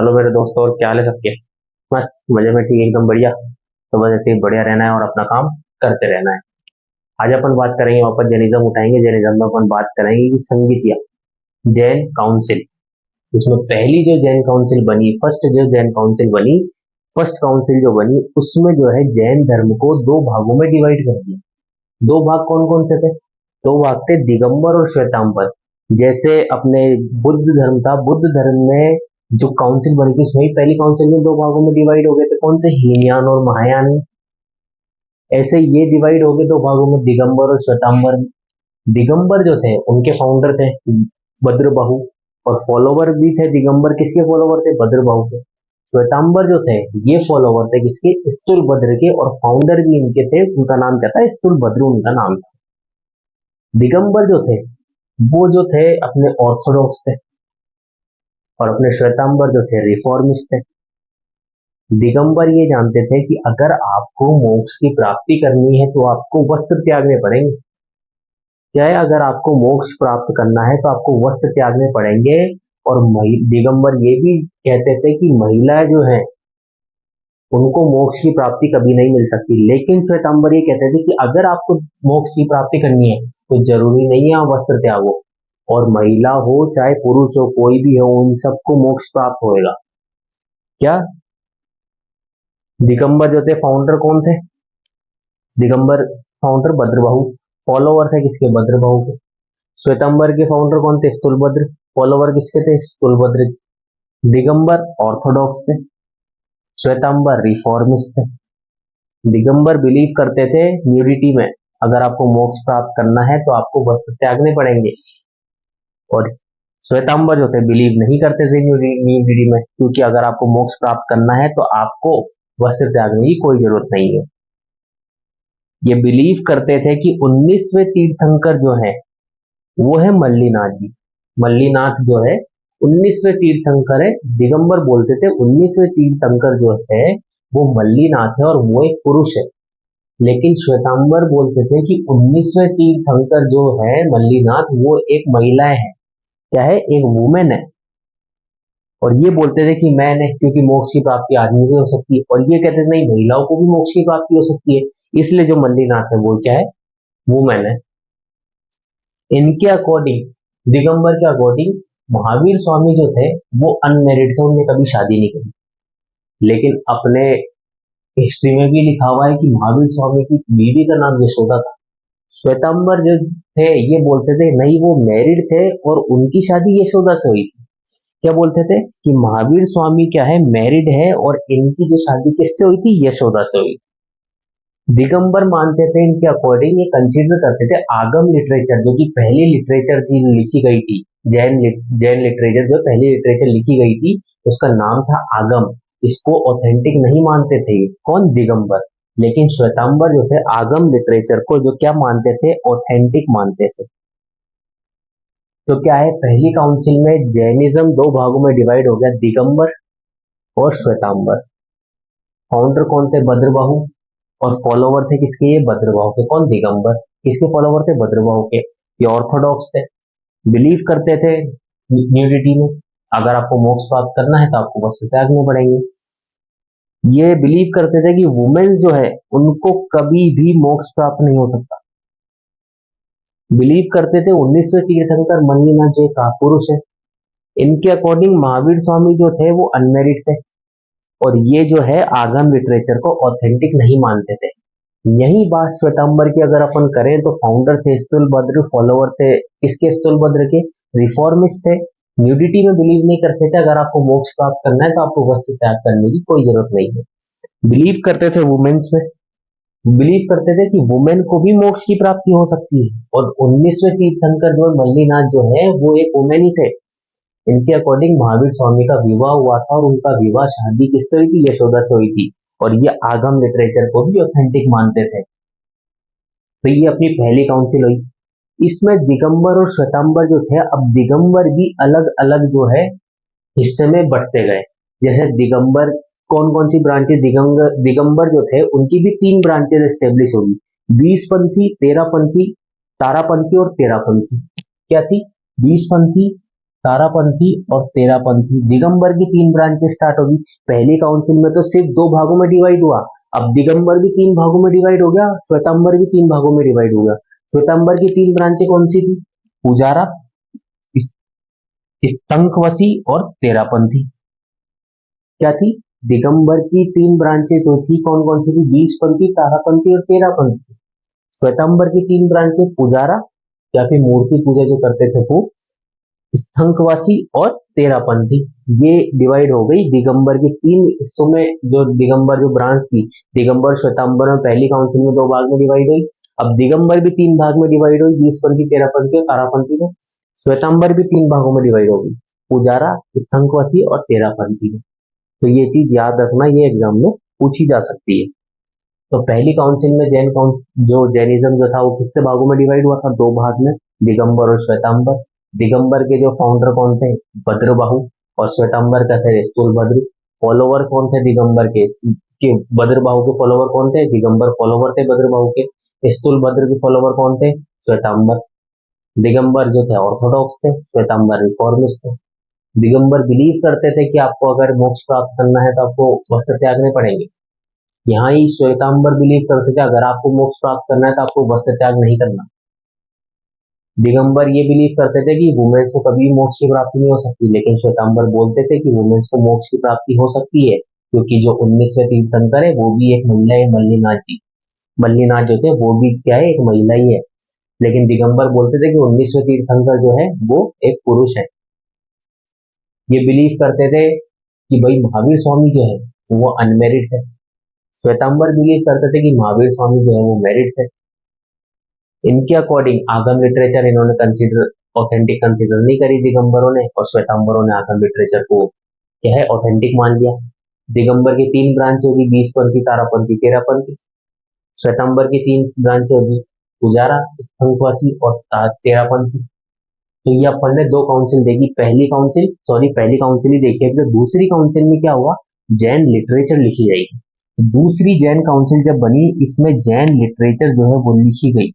Hello मेरे दोस्तों, और क्या हाल है सबके। मस्त मजे में, ठीक, एकदम बढ़िया। तो बस ऐसे ही बढ़िया रहना है और अपना काम करते रहना है। आज अपन बात करेंगे, वापस जैनिज्म उठाएंगे। जैनिज्म में अपन बात करेंगे कि संगीतिया जैन काउंसिल। उसमें पहली जो जैन काउंसिल बनी, फर्स्ट जो जैन काउंसिल बनी, फर्स्ट काउंसिल जो बनी, उसमें जो है जैन धर्म को दो भागों में डिवाइड कर दिया। दो भाग कौन कौन से थे? दो भाग थे, दिगंबर और श्वेतांबर। जैसे अपने बुद्ध धर्म था, बुद्ध धर्म में जो काउंसिल बनी थी, उसमें पहली काउंसिल में दो भागों में डिवाइड हो गए थे। कौन से? हीनयान और महायान। ऐसे ये डिवाइड हो गए दो भागों में, दिगंबर और श्वेतांबर। दिगंबर जो थे उनके फाउंडर थे भद्रबाहु, और फॉलोवर भी थे दिगंबर। किसके फॉलोवर थे? भद्रबाहु के। श्वेतांबर जो थे, ये फॉलोवर थे किसके? स्थूलभद्र के, और फाउंडर भी इनके थे। उनका नाम क्या था? स्थूलभद्र उनका नाम था। दिगंबर जो थे वो जो थे अपने ऑर्थोडॉक्स थे, और अपने श्वेतांबर जो थे रिफॉर्मिस्ट थे। दिगंबर ये जानते थे कि अगर आपको मोक्ष की प्राप्ति करनी है तो आपको वस्त्र त्यागने पड़ेंगे। क्या है? अगर आपको मोक्ष प्राप्त करना है तो आपको वस्त्र त्यागने पड़ेंगे। और दिगंबर ये भी कहते थे कि महिला जो है उनको मोक्ष की प्राप्ति कभी नहीं मिल सकती। लेकिन श्वेतांबर ये कहते थे कि अगर आपको मोक्ष की प्राप्ति करनी है तो जरूरी नहीं है आप वस्त्र त्यागो, और महिला हो चाहे पुरुष हो, कोई भी हो, उन सबको मोक्ष प्राप्त होएगा। क्या? दिगंबर जो थे फाउंडर कौन थे? दिगंबर फाउंडर भद्रबाहु। फॉलोवर थे किसके? भद्रबाहु के। श्वेतांबर के फाउंडर कौन थे? स्थूलभद्र। फॉलोवर किसके थे? स्थूलभद्र। दिगंबर ऑर्थोडॉक्स थे, श्वेतांबर रिफॉर्मिस्ट थे। दिगंबर बिलीव करते थे न्यूडिटी में। अगर आपको मोक्ष प्राप्त करना है तो आपको वस्त्र त्यागने पड़ेंगे। और श्वेतांबर जो थे बिलीव नहीं करते थे न्यूडिटी में, क्योंकि अगर आपको मोक्ष प्राप्त करना है तो आपको वस्त्र त्यागने की कोई जरूरत नहीं है। ये बिलीव करते थे कि 19वें तीर्थंकर जो है वो है मल्लीनाथ जी। मल्लीनाथ जो है 19वें तीर्थंकर है। दिगंबर बोलते थे 19वें तीर्थंकर जो है वो मल्लीनाथ है और वो एक पुरुष है। लेकिन श्वेतांबर बोलते थे कि 19वें तीर्थंकर जो है मल्लीनाथ, वो एक महिला है। क्या है? एक वुमेन है। और ये बोलते थे कि मैं नहीं, क्योंकि मोक्ष की प्राप्ति आदमी को हो सकती है, और ये कहते थे नहीं, महिलाओं को भी मोक्ष की प्राप्ति हो सकती है। इसलिए जो मल्लीनाथ है वो क्या है? वुमेन है। इनके अकॉर्डिंग, दिगंबर के अकॉर्डिंग, महावीर स्वामी जो थे वो अनमेरिड थे, उन्होंने कभी शादी नहीं करी। लेकिन अपने हिस्ट्री में भी लिखा हुआ है कि महावीर स्वामी की बीवी का नाम यशोदा था। श्वेतांबर जो थे ये बोलते थे नहीं, वो मैरिड थे और उनकी शादी यशोदा से हुई थी। क्या बोलते थे? कि महावीर स्वामी क्या है? मैरिड है, और इनकी जो शादी किससे हुई थी? यशोदा से हुई। दिगंबर मानते थे, इनके अकॉर्डिंग ये कंसीडर करते थे आगम लिटरेचर, जो कि पहली लिटरेचर थी लिखी गई थी, जैन लिटरेचर जो पहली लिटरेचर लिखी गई थी उसका नाम था आगम। इसको ऑथेंटिक नहीं मानते थे। कौन? दिगंबर। लेकिन श्वेतांबर जो थे आगम लिटरेचर को जो क्या मानते थे? ऑथेंटिक मानते थे। तो क्या है, पहली काउंसिल में जैनिज्म दो भागों में डिवाइड हो गया, दिगंबर और श्वेतांबर। फाउंडर कौन थे? भद्रबाहु। और फॉलोवर थे किसके? ये भद्रबाहु के। कौन? दिगंबर। किसके फॉलोवर थे? भद्रबाहु के। ये ऑर्थोडॉक्स थे, बिलीव करते थे न्यूडिटी में। अगर आपको मोक्ष प्राप्त करना है तो आपको वस्त्र त्यागने पड़ेंगे। ये बिलीव करते थे कि वुमेन्स जो है उनको कभी भी मोक्ष प्राप्त नहीं हो सकता। बिलीव करते थे 19वें तीर्थंकर मल्लीनाथ जो का पुरुष है। इनके अकॉर्डिंग महावीर स्वामी जो थे वो अनमेरिड थे, और ये जो है आगम लिटरेचर को ऑथेंटिक नहीं मानते थे। यही बात श्वेतांबर की अगर अपन करें तो फाउंडर थे स्थूलभद्र, फॉलोवर थे किसके? स्थूलभद्र के। रिफॉर्मिस्ट थे, न्यूडिटी में बिलीव नहीं करते थे। अगर आपको मोक्ष प्राप्त करना है तो आपको वस्त्र त्याग करने की कोई जरूरत नहीं है। बिलीव करते थे वुमेन्स में, बिलीव करते थे कि वुमेन को भी मोक्ष की प्राप्ति हो सकती है। और 19वें तीर्थंकर जो मल्लीनाथ जो है वो एक वुमेन ही थे। इनके अकॉर्डिंग महावीर स्वामी का विवाह हुआ था, और उनका विवाह शादी किससे हुई थी? यशोदा से हुई थी। और ये आगम लिटरेचर को भी ऑथेंटिक मानते थे। तो ये अपनी पहली काउंसिल हुई। इसमें दिगंबर और श्वेतांबर जो थे, अब दिगंबर भी अलग अलग जो है हिस्से में बंटते गए। जैसे दिगंबर, कौन कौन सी ब्रांचेस? दिगंबर जो थे उनकी भी 3 ब्रांचेस एस्टेब्लिश होगी, 20पंथी, 13पंथी, तारापंथी और तेरापंथी। क्या थी? 20पंथी, तारापंथी और तेरापंथी। दिगंबर की 3 ब्रांचेस स्टार्ट होगी। पहली काउंसिल में तो सिर्फ 2 भागों में डिवाइड हुआ, अब दिगंबर भी 3 भागों में डिवाइड हो गया, श्वेतांबर भी 3 भागों में डिवाइड हो गया। श्वेतांबर की 3 ब्रांचें कौन सी थी? पुजारा, स्तंखवसी और तेरापंथी। क्या थी? दिगंबर की 3 ब्रांचें जो थी कौन कौन सी थी? बीसपंथी, तारापंथी और तेरापंथी। श्वेतांबर की 3 ब्रांचें पुजारा या फिर मूर्ति पूजा जो करते थे वो, स्थंकवासी और तेरापंथी। ये डिवाइड हो गई दिगंबर के 3 हिस्सों में। जो दिगंबर जो ब्रांच थी, दिगंबर श्वेतांबर में पहली काउंसिल में 2 भाग में डिवाइड हुई। अब दिगंबर भी 3 भाग में डिवाइड हुई, बीसपंथी, तेरापंथी और तारापंथी में। श्वेतांबर भी 3 भागों में डिवाइड होगी, पुजारा, स्थंकवासी और तेरापंथी में। तो ये चीज याद रखना, ये एग्जाम में पूछी जा सकती है। तो पहली काउंसिल में जो जैनिज्म जो था वो कितने भागों में डिवाइड हुआ था? 2 भाग में, दिगंबर और श्वेतांबर। दिगंबर के जो फाउंडर कौन थे? भद्रबाहु। और श्वेतांबर का थे स्थूलभद्र। फॉलोवर कौन थे दिगंबर के भद्रबाहु के फॉलोवर कौन थे? दिगंबर फॉलोवर थे भद्रबाहु के। स्थूलभद्र के फॉलोवर कौन थे? श्वेतांबर। दिगंबर जो थे ऑर्थोडॉक्स थे, श्वेतांबर रिफॉर्मिस्ट थे। दिगंबर बिलीव करते थे कि आपको अगर मोक्ष प्राप्त करना है तो आपको वस्त्र त्यागने पड़ेंगे। यहाँ ही श्वेतांबर बिलीव करते थे अगर आपको मोक्ष प्राप्त करना है तो आपको वस्त्र त्याग नहीं करना। दिगंबर ये बिलीव करते थे कि वुमेन्स को कभी मोक्ष की प्राप्ति नहीं हो सकती, लेकिन श्वेतांबर बोलते थे कि वुमेन्स को मोक्ष की प्राप्ति हो सकती है, क्योंकि जो 19वें तीर्थंकर है वो भी एक महिला है, मल्लीनाथ जी। मल्लीनाथ जो थे वो भी क्या है? एक महिला ही है। लेकिन दिगंबर बोलते थे कि 19वें तीर्थंकर जो है वो एक पुरुष है। ये बिलीव करते थे कि भाई महावीर स्वामी जो है वो अनमेरिड है। श्वेतांबर बिलीव करते थे कि महावीर स्वामी जो है वो मैरिड थे। इनके अकॉर्डिंग आगम लिटरेचर इन्होंने कंसिडर ऑथेंटिक कंसिडर नहीं करी दिगंबरों ने, और श्वेतांबरों ने आगम लिटरेचर को क्या है? ऑथेंटिक मान लिया। दिगंबर की 3 ब्रांच होगी, बीसपंथी, तारापंथी, तेरापंथी। श्वेतांबर की 3 ब्रांच होगी, पुजारा, स्थंकवासी और तेरापंथी। तो ये अपन ने 2 काउंसिल देखी। पहली काउंसिल ही देखी है। तो दूसरी काउंसिल में क्या हुआ? जैन लिटरेचर लिखी जाएगी। दूसरी जैन काउंसिल जब बनी, इसमें जैन लिटरेचर जो है वो लिखी गई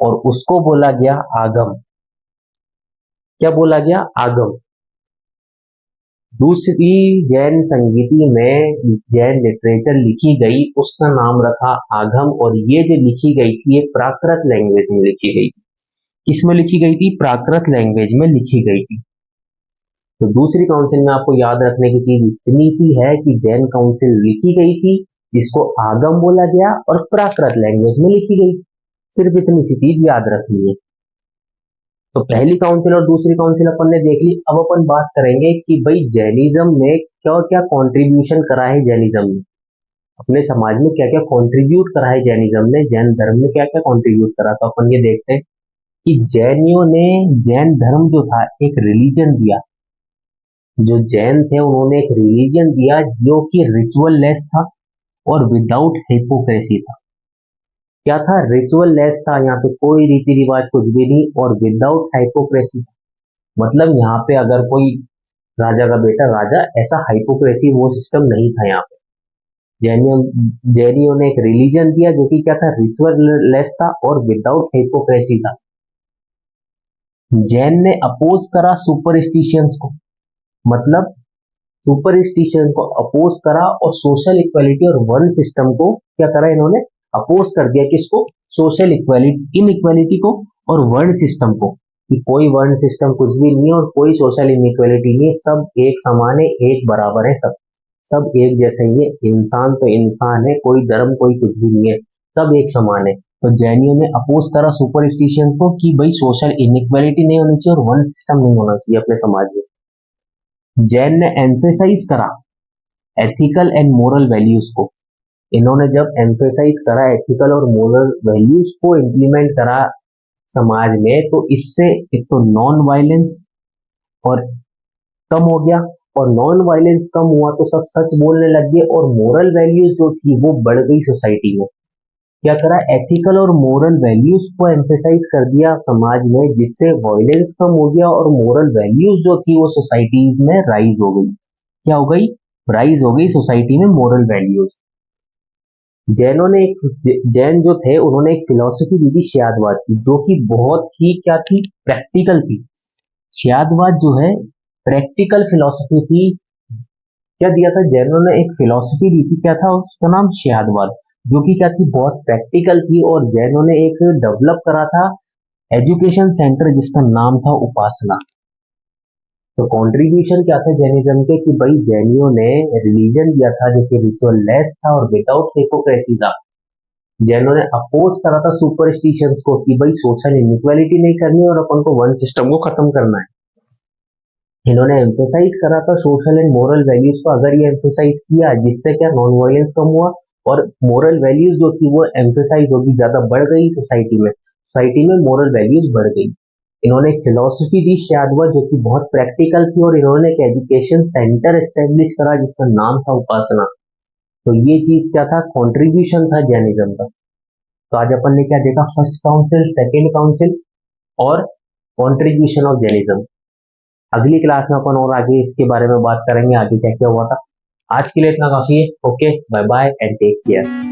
और उसको बोला गया आगम। क्या बोला गया? आगम। दूसरी जैन संगीति में जैन लिटरेचर लिखी गई, उसका नाम रखा आगम। और ये जो लिखी गई थी ये प्राकृत लैंग्वेज में लिखी गई थी। किसमें लिखी गई थी? प्राकृत लैंग्वेज में लिखी गई थी। तो दूसरी काउंसिल में आपको याद रखने की चीज इतनी सी है कि जैन काउंसिल लिखी गई थी, जिसको आगम बोला गया और प्राकृत लैंग्वेज में लिखी गई। सिर्फ इतनी सी चीज याद रखनी है। तो पहली काउंसिल और दूसरी काउंसिल अपन ने देख ली। अब अपन बात करेंगे कि भाई जैनिज्म में क्या क्या कंट्रीब्यूशन करा है जैनिज्म ने, अपने समाज में क्या क्या कंट्रीब्यूट करा है जैनिज्म ने, जैन धर्म ने क्या क्या कंट्रीब्यूट करा। तो अपन ये देखते हैं कि जैनियों ने जैन धर्म जो था एक रिलीजन दिया। जो जैन थे उन्होंने एक रिलीजन दिया जो कि रिचुअल लेस था और विदाउट हिपोक्रेसी था। क्या था? रिचुअल लेस था, यहाँ पे कोई रीति रिवाज कुछ भी नहीं, और विदाउट हाइपोक्रेसी। मतलब यहाँ पे अगर कोई राजा का बेटा राजा, ऐसा हाइपोक्रेसी वो सिस्टम नहीं था यहाँ पे। जैनियों ने एक रिलीजन दिया जो कि क्या था? रिचुअल लेस था और विदाउट हाइपोक्रेसी था। जैन ने अपोज करा सुपरस्टिशियंस को, मतलब सुपरस्टिशन को अपोज करा, और सोशल इक्वालिटी और वर्ण सिस्टम को क्या करा इन्होंने? अपोज कर दिया। किसको? सोशल इक्वालिटी, इनइक्वालिटी को और वर्ण सिस्टम को, कि कोई वर्ण सिस्टम कुछ भी नहीं है और कोई सोशल इनइक्वालिटी नहीं है, सब एक समान है, एक बराबर है, सब सब एक जैसे ही है। इंसान तो इंसान है, कोई धर्म कोई कुछ भी नहीं है, सब एक समान है। तो जैनियों ने अपोज करा सुपरस्टिशियंस को कि भाई सोशल इनइक्वालिटी नहीं होनी चाहिए और वर्ण सिस्टम नहीं होना चाहिए अपने समाज में। जैन ने एम्फेसाइज करा एथिकल एंड मोरल वैल्यूज को। इन्होंने जब एम्फेसाइज करा एथिकल और मोरल वैल्यूज को इम्प्लीमेंट करा समाज में, तो इससे एक तो नॉन वायलेंस और कम हो गया, और नॉन वायलेंस कम हुआ तो सब सच बोलने लग गए, और मोरल वैल्यूज जो थी वो बढ़ गई सोसाइटी में। क्या करा? एथिकल और मोरल वैल्यूज को एम्फेसाइज कर दिया समाज में, जिससे वायलेंस कम हो गया और मोरल वैल्यूज जो थी वो सोसाइटीज में राइज हो गई। क्या हो गई? राइज हो गई सोसाइटी में मोरल वैल्यूज। जैनों ने जैन जो थे उन्होंने एक फिलॉसफी दी थी, श्यादवाद की, जो कि बहुत ही क्या थी? प्रैक्टिकल थी। श्यादवाद जो है प्रैक्टिकल फिलॉसफी थी। क्या दिया था जैनों ने? एक फिलॉसफी दी थी, क्या था उसका नाम? श्यादवाद, जो कि क्या थी, बहुत प्रैक्टिकल थी। और जैनों ने एक डेवलप करा था एजुकेशन सेंटर जिसका नाम था उपासना। तो कंट्रीब्यूशन क्या था जैनिज्म के, कि भाई जैनियों ने रिलीजन दिया था जो कि रिचुअल लेस था और विदाउट हिपोक्रेसी था। जैनों ने अपोज करा था सुपरस्टिशंस को, कि भाई सोशल इनइक्वालिटी नहीं करनी और अपन को वन सिस्टम को खत्म करना है। इन्होंने एम्फोसाइज करा था सोशल एंड मोरल वैल्यूज को। अगर ये एम्फोसाइज किया जिससे क्या नॉन वायलेंस कम हुआ और मोरल वैल्यूज जो थी वो एम्फोसाइज होगी, ज्यादा बढ़ गई सोसाइटी में मोरल वैल्यूज बढ़ गई। इन्होंने एक फिलोसफी दी शायदवा जो कि बहुत प्रैक्टिकल थी, और इन्होंने एक एजुकेशन सेंटर एस्टेब्लिश करा जिसका नाम था उपासना। तो ये चीज क्या था? कंट्रीब्यूशन था जैनिज्म का। तो आज अपन ने क्या देखा? फर्स्ट काउंसिल, सेकेंड काउंसिल और कंट्रीब्यूशन ऑफ जैनिज्म। अगली क्लास में अपन और आगे इसके बारे में बात करेंगे, आगे क्या क्या हुआ था। आज के लिए इतना काफी है। Okay, bye bye and take care.